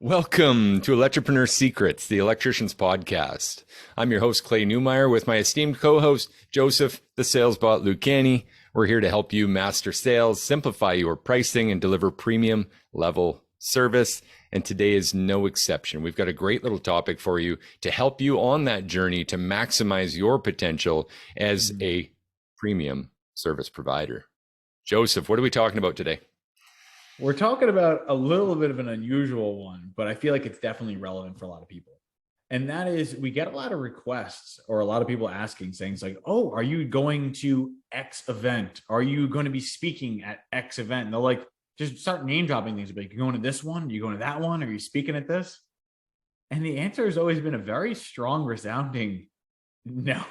Welcome to Electripreneur Secrets, the Electricians podcast. I'm your host, Clay Newmeyer, with my esteemed co-host, Joseph, the sales bot Lucani. We're here to help you master sales, simplify your pricing, and deliver premium level service. And today is no exception. We've got a great little topic for you to help you on that journey to maximize your potential as a premium service provider. Joseph, what are we talking about today? We're talking about a little bit of an unusual one, but I feel like it's definitely relevant for a lot of people. And that is, we get a lot of requests or a lot of people asking things like, oh, are you going to X event? Are you going to be speaking at X event? And they'll like just start name dropping things. Like, you're going to this one? Are you going to that one? Are you speaking at this? And the answer has always been a very strong, resounding no.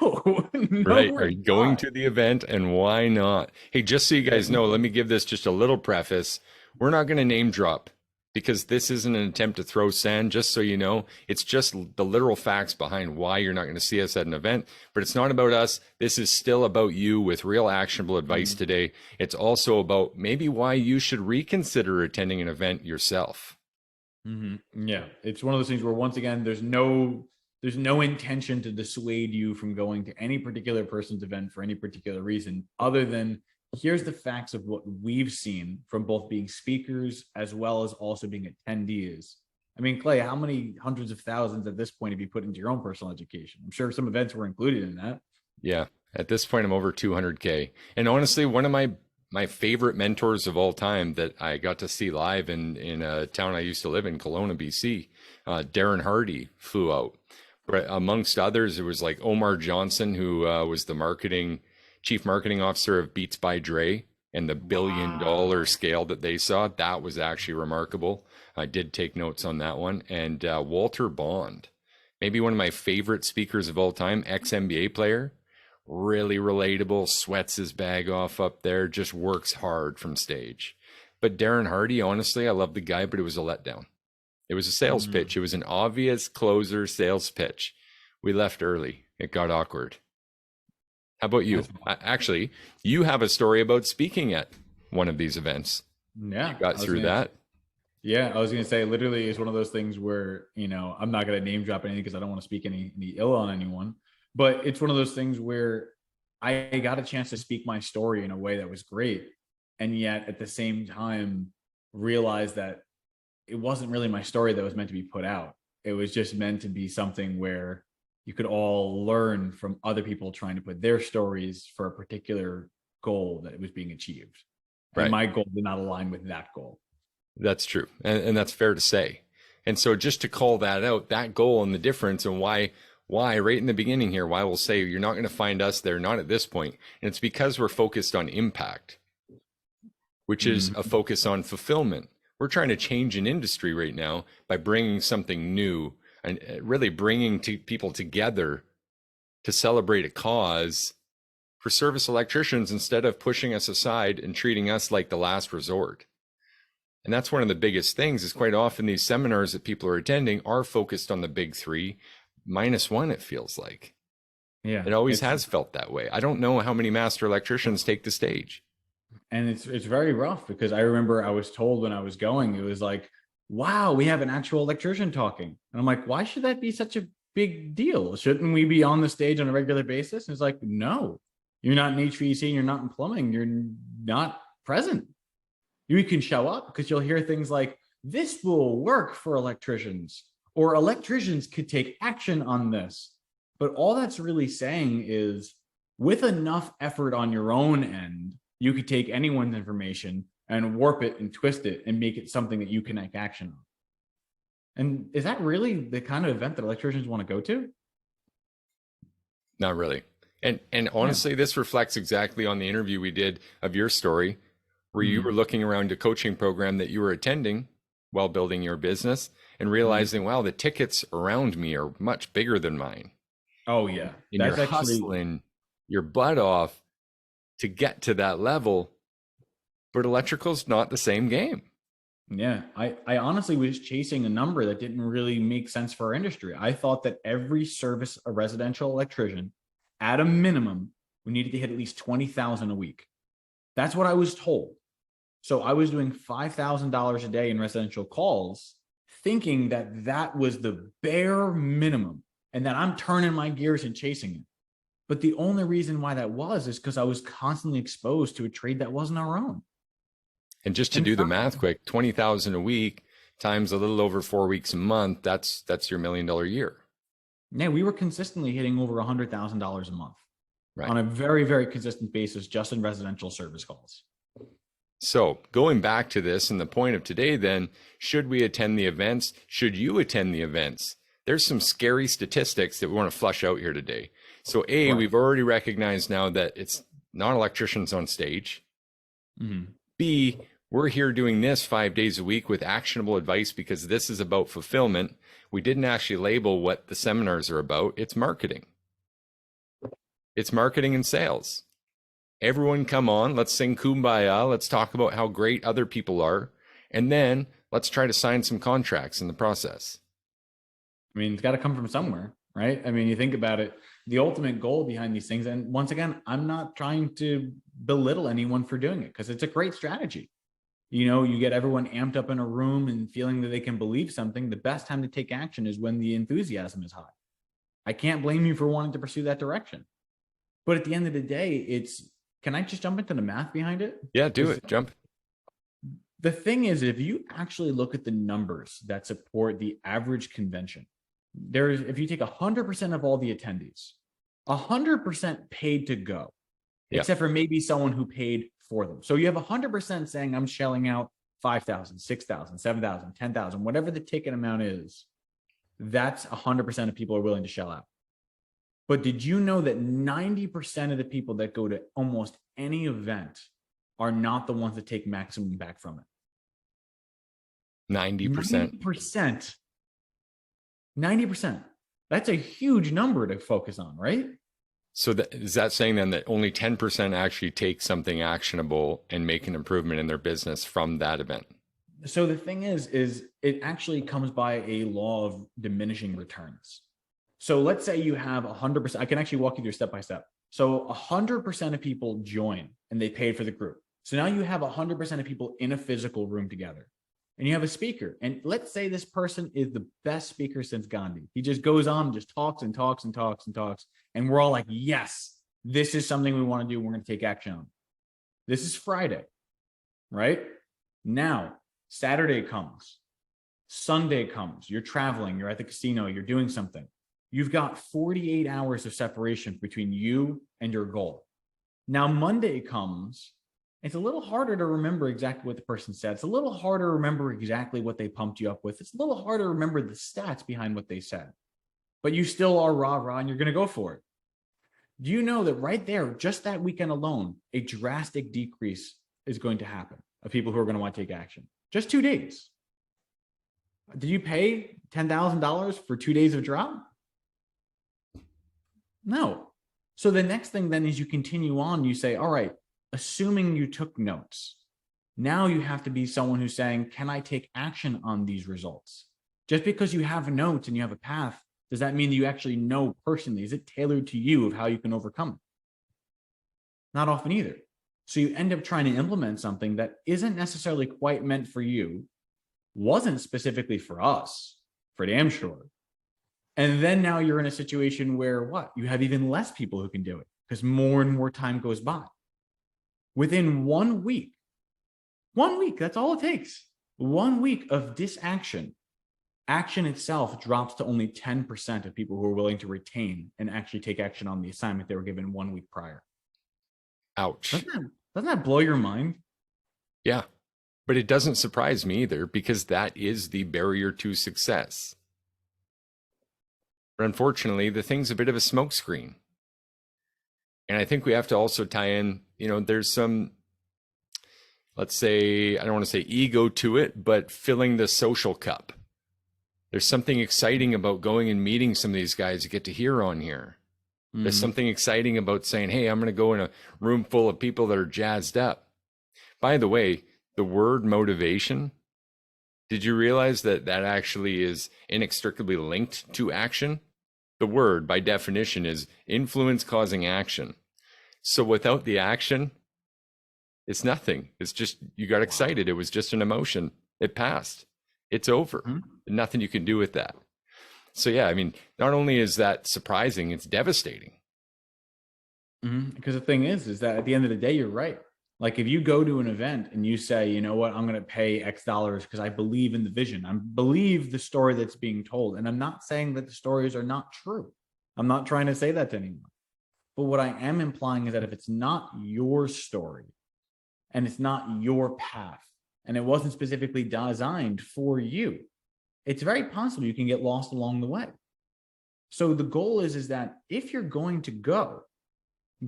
No, Right. Are you going to the event, and why not? Hey, just so you guys know, let me give this just a little preface. We're not going to name drop because this isn't an attempt to throw sand, just so you know. It's just the literal facts behind why you're not going to see us at an event, but it's not about us. This is still about you with real actionable advice today. It's also about maybe why you should reconsider attending an event yourself. Yeah, it's one of those things where, once again, there's no intention to dissuade you from going to any particular person's event for any particular reason, other than here's the facts of what we've seen from both being speakers as well as also being attendees. I mean, Clay, how many hundreds of thousands at this point have you put into your own personal education? I'm sure some events were included in that. Yeah, at this point, I'm over 200K. And honestly, one of my favorite mentors of all time that I got to see live in a town I used to live in, Kelowna, BC, Darren Hardy flew out. But amongst others, it was like Omar Johnson, who was the chief marketing officer of Beats by Dre, and the billion-dollar scale that they saw. That was actually remarkable. I did take notes on that one. And Walter Bond, maybe one of my favorite speakers of all time, ex-NBA player, really relatable, sweats his bag off up there, just works hard from stage. But Darren Hardy, honestly, I love the guy, but it was a letdown. It was a sales pitch. It was an obvious closer sales pitch. We left early. It got awkward. How about you? Actually, you have a story about speaking at one of these events. Yeah. You got through that. Yeah, I was going to say, literally, it's one of those things where, I'm not going to name drop anything because I don't want to speak any ill on anyone. But it's one of those things where I got a chance to speak my story in a way that was great. And yet at the same time, realized that it wasn't really my story that was meant to be put out. It was just meant to be something where you could all learn from other people trying to put their stories for a particular goal that was being achieved. And Right. my goal did not align with that goal. That's true. And that's fair to say. And so just to call that out, that goal and the difference, and why right in the beginning here, why we'll say you're not going to find us there, not at this point. And it's because we're focused on impact, which is a focus on fulfillment. We're trying to change an industry right now by bringing something new and really bringing people together to celebrate a cause for service electricians instead of pushing us aside and treating us like the last resort. And that's one of the biggest things, is quite often these seminars that people are attending are focused on the big three, -1, it feels like. Yeah. It always has felt that way. I don't know how many master electricians take the stage. And it's very rough, because I remember I was told when I was going, it was like, wow, we have an actual electrician talking. And I'm like, why should that be such a big deal? Shouldn't we be on the stage on a regular basis? And it's like, no, you're not in HVAC, you're not in plumbing, you're not present. You can show up because you'll hear things like, this will work for electricians, or electricians could take action on this. But all that's really saying is, with enough effort on your own end, you could take anyone's information and warp it and twist it and make it something that you can take action on. And is that really the kind of event that electricians want to go to? Not really. And honestly, this reflects exactly on the interview we did of your story, where you were looking around a coaching program that you were attending while building your business and realizing, wow, the tickets around me are much bigger than mine. Oh, yeah. And you're hustling your butt off to get to that level, but electrical's not the same game. Yeah, I honestly was chasing a number that didn't really make sense for our industry. I thought that every service, a residential electrician, at a minimum, we needed to hit at least 20,000 a week. That's what I was told. So I was doing $5,000 a day in residential calls, thinking that that was the bare minimum and that I'm turning my gears and chasing it. But the only reason why that was is because I was constantly exposed to a trade that wasn't our own. And just to And do the math quick, 20,000 a week times a little over 4 weeks a month, that's your $1 million year. yeah, we were consistently hitting over $100,000 a month Right. on a very, very consistent basis, just in residential service calls. So going back to this and the point of today, then, should we attend the events? Should you attend the events? There's some scary statistics that we want to flush out here today. So A, Right. we've already recognized now that it's not electricians on stage. Mm-hmm. B, we're here doing this 5 days a week with actionable advice because this is about fulfillment. We didn't actually label what the seminars are about. It's marketing. It's marketing and sales. Everyone come on, let's sing Kumbaya. Let's talk about how great other people are. And then let's try to sign some contracts in the process. I mean, it's got to come from somewhere, right? I mean, you think about it, the ultimate goal behind these things. And once again, I'm not trying to belittle anyone for doing it because it's a great strategy. You know, you get everyone amped up in a room and feeling that they can believe something. The best time to take action is when the enthusiasm is high. I can't blame you for wanting to pursue that direction. But at the end of the day, can I just jump into the math behind it? Yeah, do it. Jump. The thing is, if you actually look at the numbers that support the average convention, if you take 100% of all the attendees, 100% paid to go, except for maybe someone who paid for them. So you have 100% saying I'm shelling out 5,000, 6,000, 7,000, 10,000, whatever the ticket amount is. That's 100% of people are willing to shell out. But did you know that 90% of the people that go to almost any event are not the ones that take maximum back from it? 90%. 90%. That's a huge number to focus on, right? So is that saying then that only 10% actually take something actionable and make an improvement in their business from that event? So the thing is it actually comes by a law of diminishing returns. So let's say you have 100%. I can actually walk you through step by step. So 100% of people join and they paid for the group. So now you have 100% of people in a physical room together and you have a speaker. And let's say this person is the best speaker since Gandhi. He just goes on and just talks and talks and talks and talks. And we're all like, yes, this is something we want to do. We're going to take action on. This is Friday, right? Now, Saturday comes, Sunday comes, you're traveling, you're at the casino, you're doing something. You've got 48 hours of separation between you and your goal. Now, Monday comes, it's a little harder to remember exactly what the person said. It's a little harder to remember exactly what they pumped you up with. It's a little harder to remember the stats behind what they said. But you still are rah-rah and you're going to go for it. Do you know that right there, just that weekend alone, a drastic decrease is going to happen of people who are going to want to take action? Just 2 days. Did you pay $10,000 for 2 days of drop? No. So the next thing then is you continue on. You say, all right, assuming you took notes, now you have to be someone who's saying, can I take action on these results? Just because you have notes and you have a path, does that mean that you actually know personally? Is it tailored to you of how you can overcome it? Not often either. So you end up trying to implement something that isn't necessarily quite meant for you, wasn't specifically for us, for damn sure. And then now you're in a situation where what? You have even less people who can do it because more and more time goes by. Within 1 week, that's all it takes. 1 week of disaction, action itself drops to only 10% of people who are willing to retain and actually take action on the assignment they were given 1 week prior. Ouch. Doesn't that blow your mind? Yeah, but it doesn't surprise me either because that is the barrier to success. But unfortunately, the thing's a bit of a smokescreen. And I think we have to also tie in, there's some, let's say, I don't want to say ego to it, but filling the social cup. There's something exciting about going and meeting some of these guys you get to hear on here. There's something exciting about saying, hey, I'm going to go in a room full of people that are jazzed up. By the way, the word motivation, did you realize that that actually is inextricably linked to action? The word, by definition, is influence causing action. So without the action, it's nothing. It's just, you got excited. It was just an emotion. It passed. It's over. Nothing you can do with that. So yeah, I mean, not only is that surprising, it's devastating. Because the thing is that at the end of the day, you're right. Like if you go to an event and you say, you know what, I'm going to pay X dollars because I believe in the vision, I believe the story that's being told. And I'm not saying that the stories are not true. I'm not trying to say that to anyone. But what I am implying is that if it's not your story and it's not your path and it wasn't specifically designed for you, it's very possible you can get lost along the way. So the goal is that if you're going to go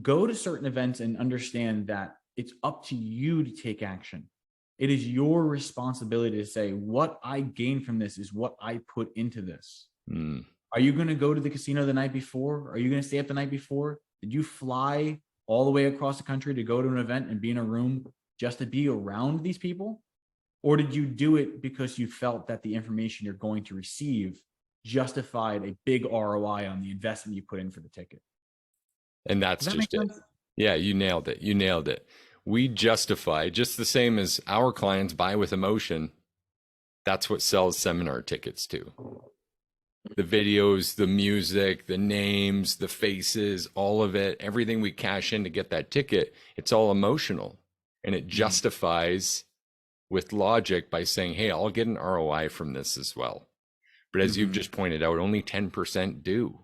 to certain events and understand that it's up to you to take action. It is your responsibility to say, what I gain from this is what I put into this. Are you going to go to the casino the night before? Are you going to stay up the night before? Did you fly all the way across the country to go to an event and be in a room just to be around these people? Or did you do it because you felt that the information you're going to receive justified a big ROI on the investment you put in for the ticket? And that's just it. Yeah, you nailed it. You nailed it. We justify, just the same as our clients buy with emotion. That's what sells seminar tickets too. The videos, the music, the names, the faces, all of it, everything we cash in to get that ticket, it's all emotional. And it justifies with logic by saying, hey, I'll get an ROI from this as well. But as you've just pointed out, only 10% do.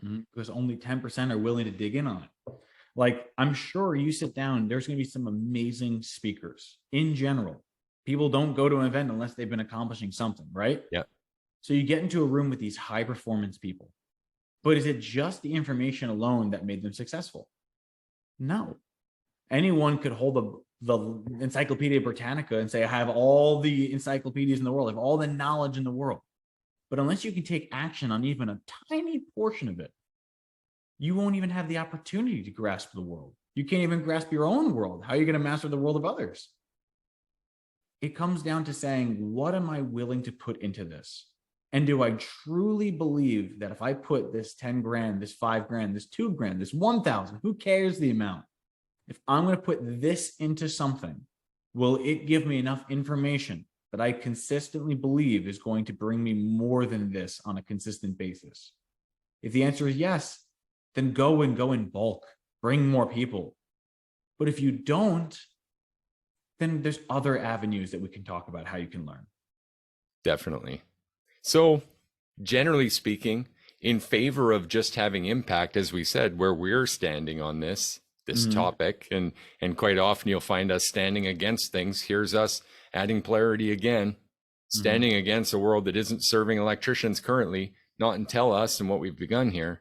Because only 10% are willing to dig in on it. Like, I'm sure you sit down, there's going to be some amazing speakers in general. People don't go to an event unless they've been accomplishing something, right? Yeah. So you get into a room with these high performance people. But is it just the information alone that made them successful? No. Anyone could hold the Encyclopedia Britannica and say, I have all the encyclopedias in the world, I have all the knowledge in the world. But unless you can take action on even a tiny portion of it, you won't even have the opportunity to grasp the world. You can't even grasp your own world. How are you going to master the world of others? It comes down to saying, what am I willing to put into this? And do I truly believe that if I put this 10 grand, this 5 grand, this 2 grand, this 1,000, who cares the amount? If I'm going to put this into something, will it give me enough information that I consistently believe is going to bring me more than this on a consistent basis? If the answer is yes, then go in bulk, bring more people. But if you don't, then there's other avenues that we can talk about how you can learn. Definitely. So generally speaking, in favor of just having impact, as we said, where we're standing on this topic, and quite often you'll find us standing against things. Here's us adding polarity again, standing against a world that isn't serving electricians currently, not until us and what we've begun here.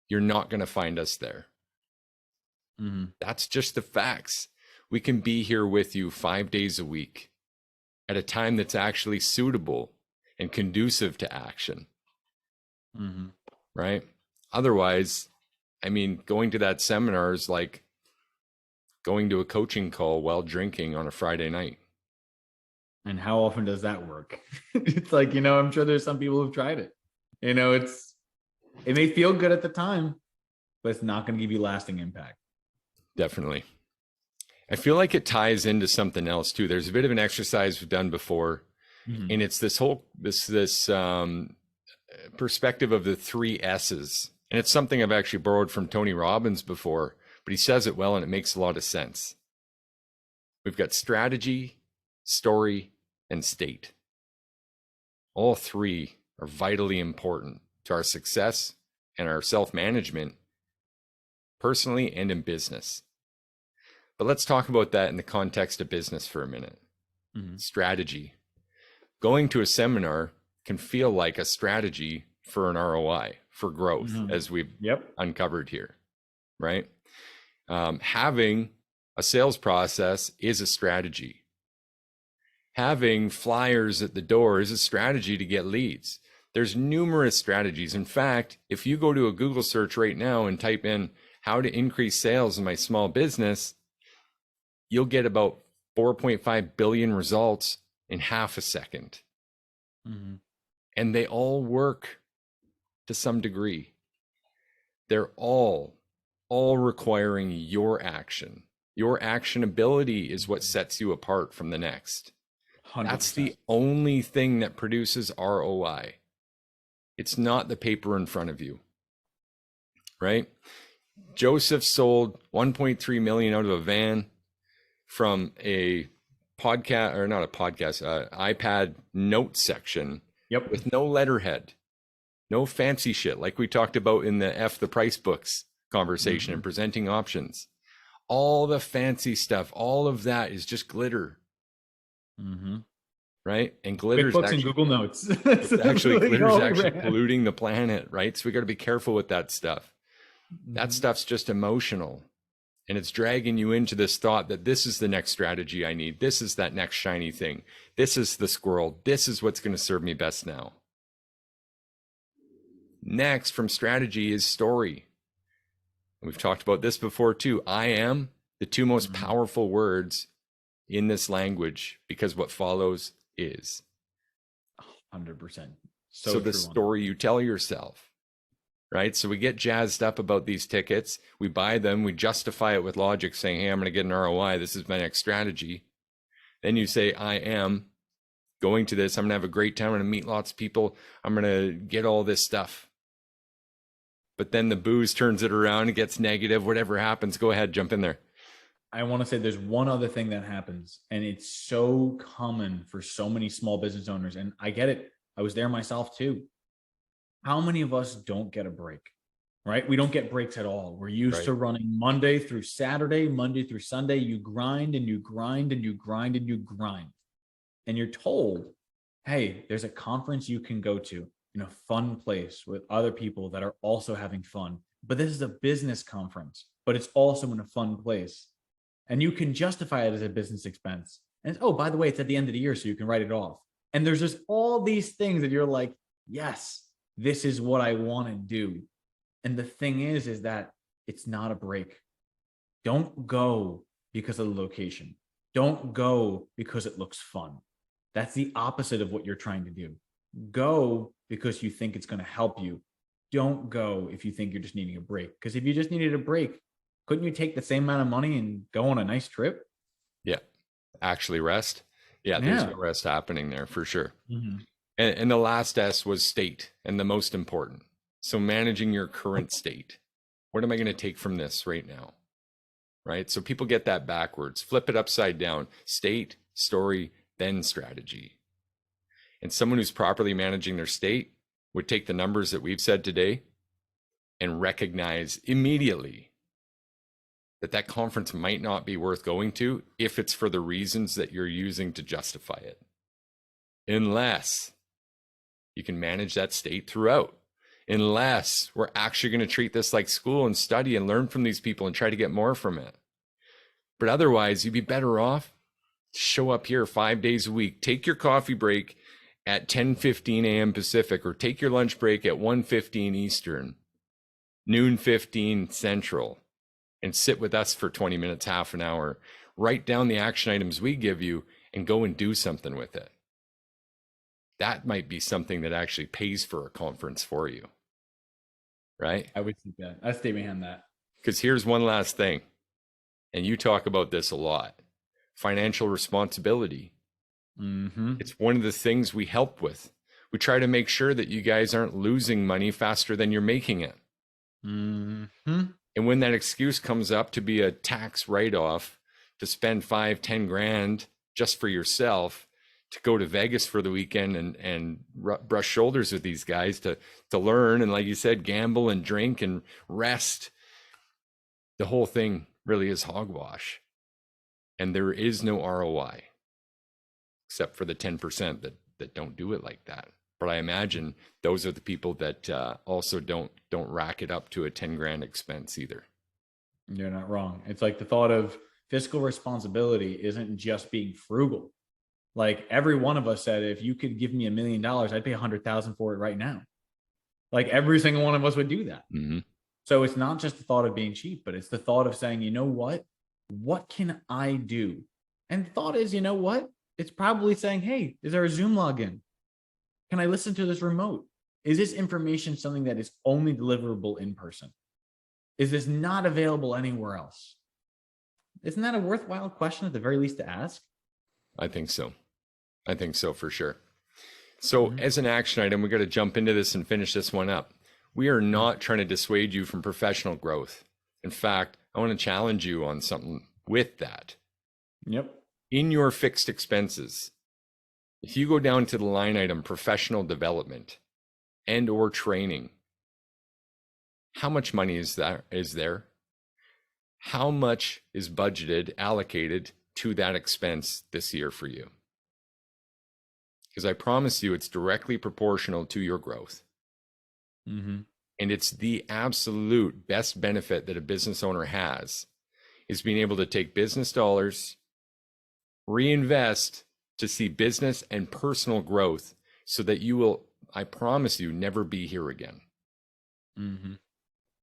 You're not going to find us there. That's just the facts. We can be here with you 5 days a week at a time that's actually suitable and conducive to action. Right? Otherwise, I mean, going to that seminar is like going to a coaching call while drinking on a Friday night. And how often does that work? It's like, I'm sure there's some people who've tried it. It may feel good at the time, but it's not going to give you lasting impact. Definitely. I feel like it ties into something else too. There's a bit of an exercise we've done before, and it's this whole perspective of the 3 S's. And it's something I've actually borrowed from Tony Robbins before, but he says it well and it makes a lot of sense. We've got strategy, story, and state. All 3 are vitally important to our success and our self-management, personally and in business. But let's talk about that in the context of business for a minute. Strategy. Going to a seminar can feel like a strategy for an ROI, for growth, as we've uncovered here, right? Having a sales process is a strategy. Having flyers at the door is a strategy to get leads. There's numerous strategies. In fact, if you go to a Google search right now and type in how to increase sales in my small business, you'll get about 4.5 billion results in half a second. And they all work to some degree. They're all requiring your action. Your actionability is what sets you apart from the next. That's 100%. the only thing that produces ROI. It's not the paper in front of you, right? Joseph sold 1.3 million out of a van from a podcast, or not a podcast, iPad note section Yep. with no letterhead, no fancy shit like we talked about in the F the price books conversation and presenting options. All the fancy stuff, all of that is just glitter, right? And glitter's QuickBooks and actually, Google Notes. it's actually Really glitter's all we actually ran. polluting the planet, right? So we got to be careful with that stuff. That stuff's just emotional. And it's dragging you into this thought that this is the next strategy I need. This is that next shiny thing. This is the squirrel. This is what's going to serve me best now. Next from strategy is story. We've talked about this before too. I am the two most powerful words in this language because what follows is. 100%. So the story you tell yourself, right? So we get jazzed up about these tickets. We buy them. We justify it with logic saying, hey, I'm going to get an ROI. This is my next strategy. Then you say, I am going to this. I'm going to have a great time. I'm going to meet lots of people. I'm going to get all this stuff. But then the booze turns it around. It gets negative. Whatever happens, go ahead, jump in there. I want to say there's one other thing that happens, and it's so common for so many small business owners. And I get it. I was there myself too. How many of us don't get a break, right? We don't get breaks at all. We're used to running Monday through Saturday, Monday through Sunday. You grind and you grind and you grind and you grind. And you're told, hey, there's a conference you can go to in a fun place with other people that are also having fun. But this is a business conference, but it's also in a fun place. And you can justify it as a business expense. And oh, by the way, it's at the end of the year, so you can write it off. And there's just all these things that you're like, yes, this is what I want to do. And the thing is that it's not a break. Don't go because of the location. Don't go because it looks fun. That's the opposite of what you're trying to do. Go because you think it's going to help you. Don't go if you think you're just needing a break. Because if you just needed a break, couldn't you take the same amount of money and go on a nice trip? Yeah. Actually rest. Yeah, there's no rest happening there for sure. And the last S was state, and the most important. So managing your current state. What am I going to take from this right now? Right? So people get that backwards. Flip it upside down. State, story, then strategy. And someone who's properly managing their state would take the numbers that we've said today and recognize immediately that that conference might not be worth going to if it's for the reasons that you're using to justify it. Unless you can manage that state throughout. Unless we're actually going to treat this like school and study and learn from these people and try to get more from it. But otherwise, you'd be better off to show up here 5 days a week. Take your coffee break at 10:15 a.m. Pacific, or take your lunch break at 1:15 Eastern, noon 15 Central, and sit with us for 20 minutes, half an hour. Write down the action items we give you and go and do something with it. That might be something that actually pays for a conference for you, right? I would think that. I'd stay behind that. Because here's one last thing, and you talk about this a lot: financial responsibility. It's one of the things we help with. We try to make sure that you guys aren't losing money faster than you're making it. And when that excuse comes up to be a tax write-off, to spend 5-10 grand just for yourself, to go to Vegas for the weekend and brush shoulders with these guys, to learn, and like you said, gamble and drink and rest, the whole thing really is hogwash. And there is no ROI, except for the 10% that don't do it like that. But I imagine those are the people that also don't rack it up to a 10 grand expense either. You're not wrong. It's like the thought of fiscal responsibility isn't just being frugal. Like every one of us said, if you could give me $1 million, I'd pay 100,000 for it right now. Like every single one of us would do that. So it's not just the thought of being cheap, but it's the thought of saying, you know what can I do? And the thought is, you know what? It's probably saying, hey, is there a Zoom login? Can I listen to this remote? Is this information something that is only deliverable in person? Is this not available anywhere else? Isn't that a worthwhile question at the very least to ask? I think so. I think so for sure. So as an action item, we got to jump into this and finish this one up. We are not trying to dissuade you from professional growth. In fact, I want to challenge you on something with that. Yep. In your fixed expenses, if you go down to the line item professional development and or training, how much money is there? How much is budgeted, allocated to that expense this year for you? Because I promise you it's directly proportional to your growth. Mm-hmm. And it's the absolute best benefit that a business owner has is being able to take business dollars, reinvest to see business and personal growth so that you will, I promise you, never be here again. Mm-hmm.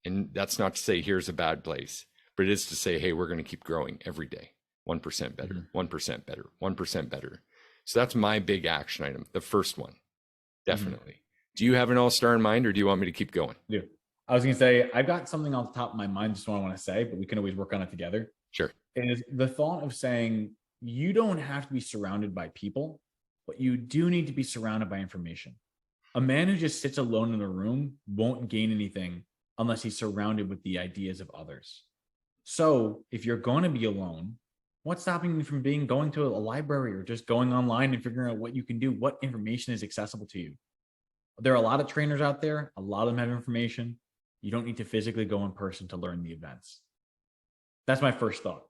And that's not to say here's a bad place, but it is to say, hey, we're going to keep growing every day. 1% better, 1% better, 1% better. So that's my big action item. The first one, definitely. Do you have an all-star in mind, or do you want me to keep going? Yeah. I was going to say, I've got something off the top of my mind, just what I want to say, but we can always work on it together. Sure. Is the thought of saying you don't have to be surrounded by people, but you do need to be surrounded by information. A man who just sits alone in a room won't gain anything unless he's surrounded with the ideas of others. So if you're going to be alone, what's stopping you from going to a library or just going online and figuring out what you can do? What information is accessible to you? There are a lot of trainers out there. A lot of them have information. You don't need to physically go in person to learn the events. That's my first thought.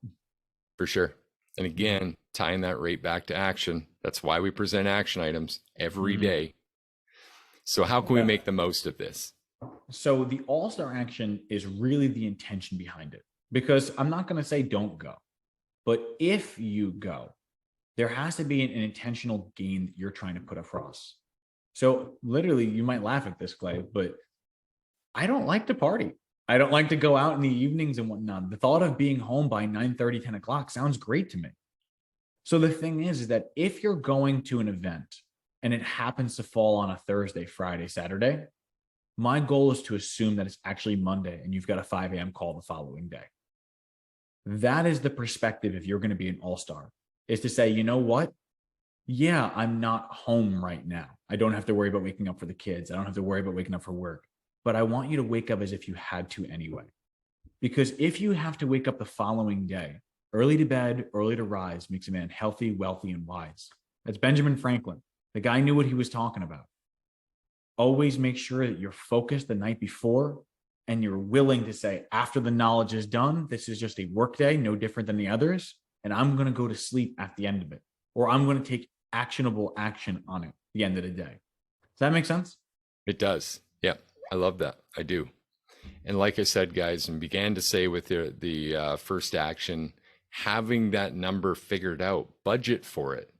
For sure. And again, tying that right back to action. That's why we present action items every day. So how can we make the most of this? So the all-star action is really the intention behind it, because I'm not going to say don't go, but if you go, there has to be an intentional gain that you're trying to put across. So literally, you might laugh at this, Clay, but I don't like to party. I don't like to go out in the evenings and whatnot. The thought of being home by 9:30, 10 o'clock sounds great to me. So the thing is that if you're going to an event and it happens to fall on a Thursday, Friday, Saturday, my goal is to assume that it's actually Monday and you've got a 5 a.m. call the following day. That is the perspective if you're going to be an all-star, is to say, you know what? Yeah, I'm not home right now. I don't have to worry about waking up for the kids. I don't have to worry about waking up for work. But I want you to wake up as if you had to anyway. Because if you have to wake up the following day, early to bed, early to rise makes a man healthy, wealthy, and wise. That's Benjamin Franklin. The guy knew what he was talking about. Always make sure that you're focused the night before and you're willing to say, after the knowledge is done, this is just a work day, no different than the others, and I'm going to go to sleep at the end of it, or I'm going to take actionable action on it at the end of the day. Does that make sense? It does. Yeah, I love that. I do. And like I said, guys, and began to say with the first action, having that number figured out, budget for it,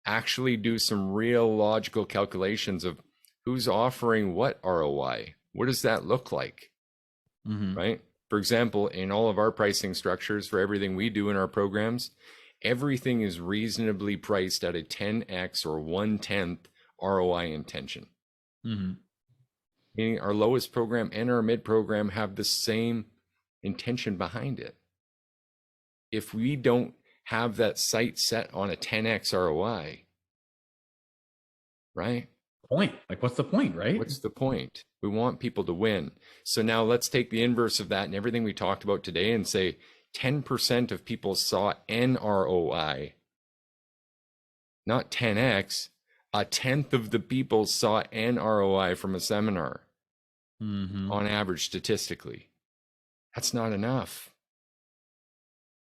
actually do some real logical calculations of who's offering what ROI. What does that look like? Right? For example, in all of our pricing structures for everything we do in our programs, everything is reasonably priced at a 10x or 1/10 ROI intention. Meaning our lowest program and our mid program have the same intention behind it. If we don't have that sight set on a 10x ROI, right? Like, what's the point, right? What's the point? We want people to win. So now let's take the inverse of that and everything we talked about today and say 10% of people saw an ROI, not 10x. A tenth of the people saw an ROI from a seminar on average statistically. That's not enough.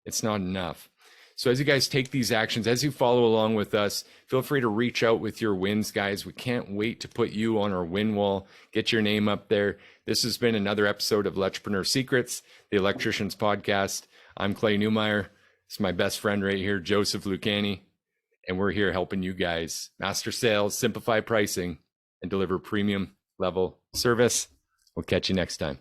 It's not enough. So as you guys take these actions, as you follow along with us, feel free to reach out with your wins, guys. We can't wait to put you on our win wall, get your name up there. This has been another episode of Electripreneur Secrets, the Electricians podcast. I'm Clay Newmeyer. It's my best friend right here, Joseph Lucani. And we're here helping you guys master sales, simplify pricing, and deliver premium level service. We'll catch you next time.